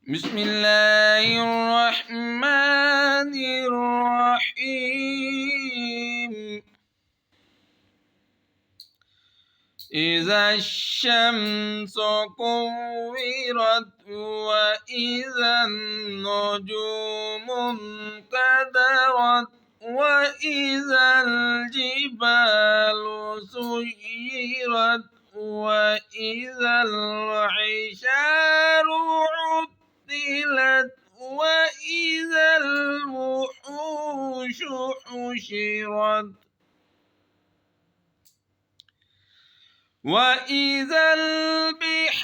بسم الله الرحمن الرحيم. إذا الشمس كورت وإذا النجوم انكدرت وإذا الجبال سيرت وإذا العشار عطلت وإذا الوحوش حشرت وإذا البحار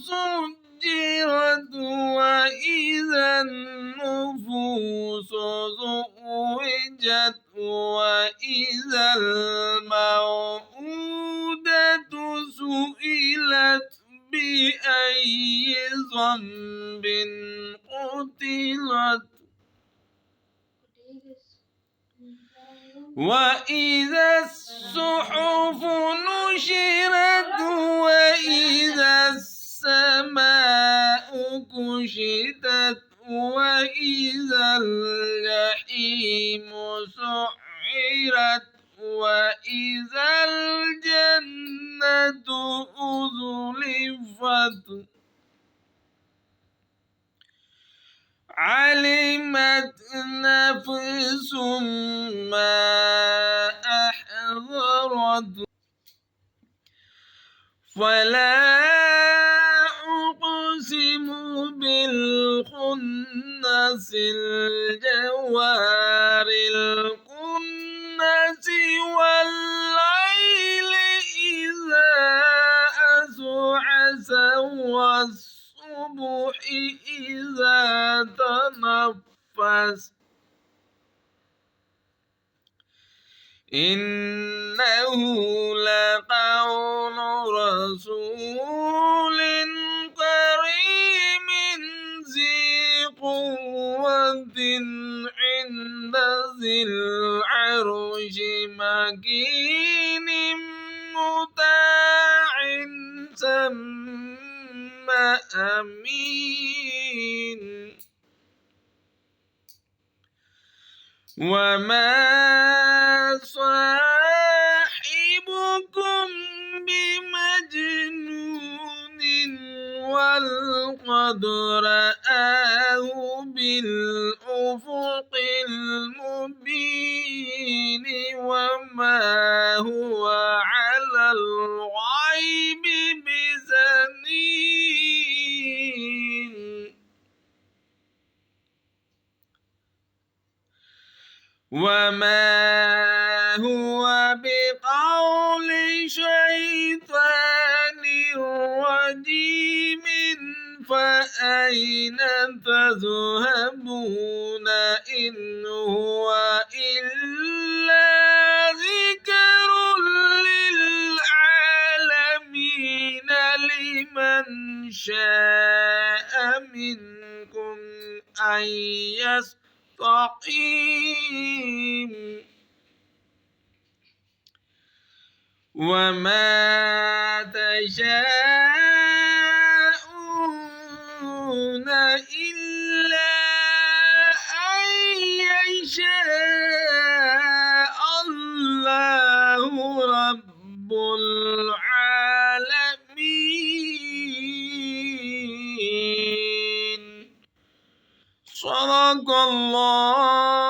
سجرت وإذا النفوس زوجت وإذا الموءودة سئلت بأي ذنب قتلت وإذا الصحف نشرت وإذا السماء كشطت وإذا الجحيم سعرت وإذا الجنة أزلفت علمت نفس ما أحضرت فلا أقسم بالخنس الجوار الكنس والليل إذا أسعس والصبح إذا تنفس إنه لقول رسول كريم ذي قوة عند ذي العرش مكين مطاع ثم أمين وما صاحبكم بمجنون ولقد رآه بالأفق المبين وما هو على الغيب بضنين وما هو بقول شيطان رجيم فأين تذهبون إن هو إلا ذكر للعالمين لمن شاء منكم أن يستقيم وما تشاءون إلا أن يشاء الله رب العالمين. صدق الله.